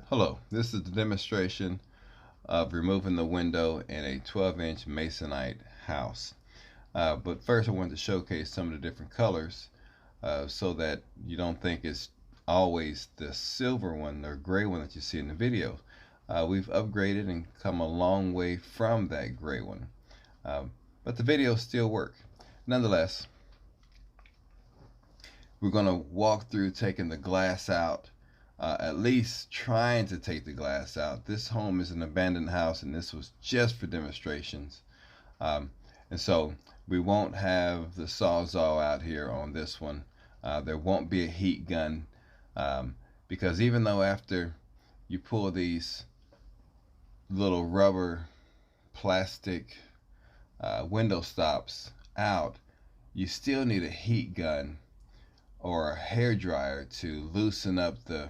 Hello, this is the demonstration of removing the window in a 12-inch masonite house. But first I wanted to showcase some of the different colors so that you don't think it's always the silver one or gray one that you see in the video. We've upgraded and come a long way from that gray one. But the videos still work. Nonetheless, we're going to walk through taking the glass out, at least trying to take the glass out. This home is an abandoned house and this was just for demonstrations. Um, and so we won't have the Sawzall out here on this one. There won't be a heat gun because even though after you pull these little rubber plastic window stops out, you still need a heat gun or a hair dryer to loosen up the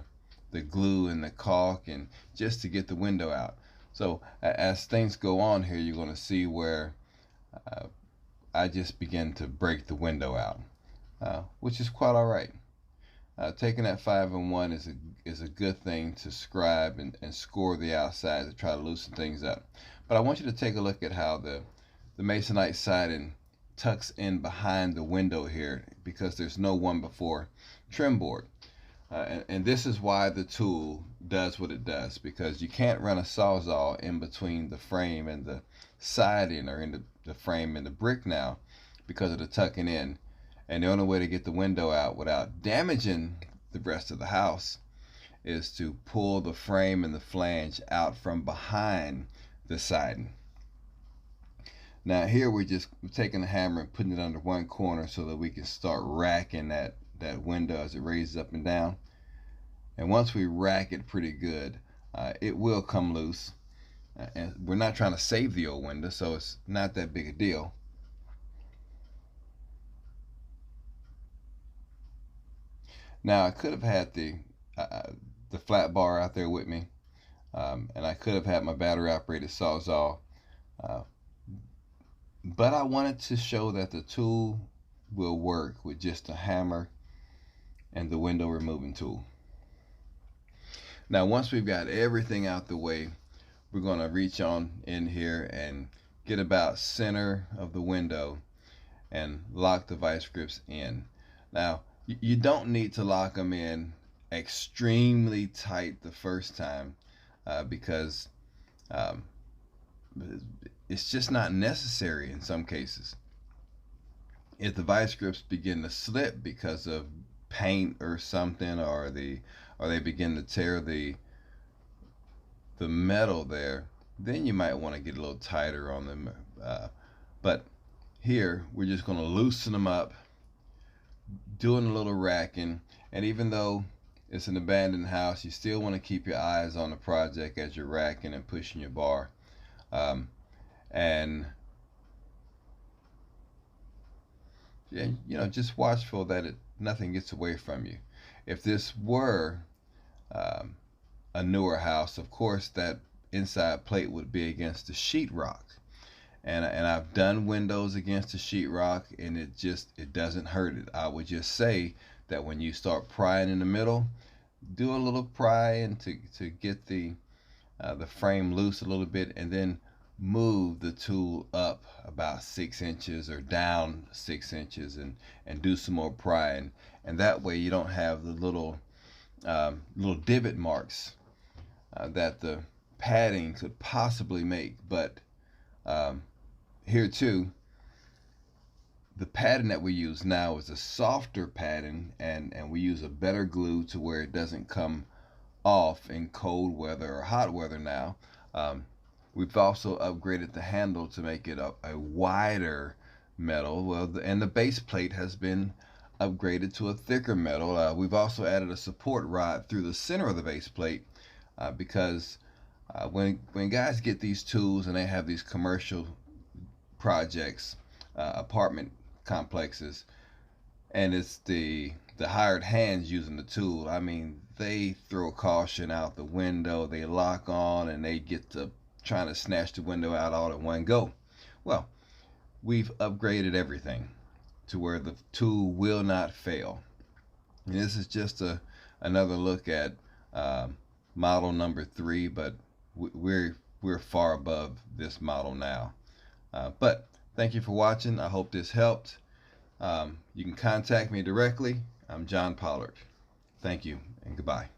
glue and the caulk and just to get the window out. So as things go on here, you're going to see where I just begin to break the window out, which is quite all right. Taking that 5-in-1 is a good thing to scribe and score the outside to try to loosen things up. But I want you to take a look at how the masonite siding tucks in behind the window here because there's no 1x4 trim board. And this is why the tool does what it does, because you can't run a Sawzall in between the frame and the siding or in the frame and the brick now because of the tucking in. And the only way to get the window out without damaging the rest of the house is to pull the frame and the flange out from behind the siding. Now here we're taking the hammer and putting it under one corner so that we can start racking that window as it raises up and down. And once we rack it pretty good, it will come loose. And we're not trying to save the old window, so it's not that big a deal. Now I could have had the flat bar out there with me, and I could have had my battery operated Sawzall, but I wanted to show that the tool will work with just a hammer and the window removing tool. Now once we've got everything out the way, we're going to reach on in here and get about center of the window and lock the vice grips in. Now you don't need to lock them in extremely tight the first time because it's just not necessary in some cases. If the vice grips begin to slip because of paint or something, or they begin to tear the metal there, then you might want to get a little tighter on them. But here we're just going to loosen them up, doing a little racking. And even though it's an abandoned house, you still want to keep your eyes on the project as you're racking and pushing your bar. And yeah, just watchful that nothing gets away from you. If this were a newer house, of course that inside plate would be against the sheetrock, and I've done windows against the sheetrock, and it doesn't hurt it. I would just say that when you start prying in the middle, do a little prying to get the frame loose a little bit, and then move the tool up about 6 inches or down 6 inches and do some more prying. And that way you don't have the little divot marks that the padding could possibly make. But here too, the padding that we use now is a softer padding, and we use a better glue to where it doesn't come off in cold weather or hot weather now. We've also upgraded the handle to make it a wider metal. Well, and the base plate has been upgraded to a thicker metal. We've also added a support rod through the center of the base plate because when guys get these tools and they have these commercial projects, apartment complexes, and it's the hired hands using the tool, I mean, they throw caution out the window. They lock on and they get to trying to snatch the window out all in one go. Well, we've upgraded everything to where the tool will not fail. And this is just another look at model number 3, but we're far above this model now. But thank you for watching. I hope this helped. You can contact me directly. I'm John Pollard. Thank you and goodbye.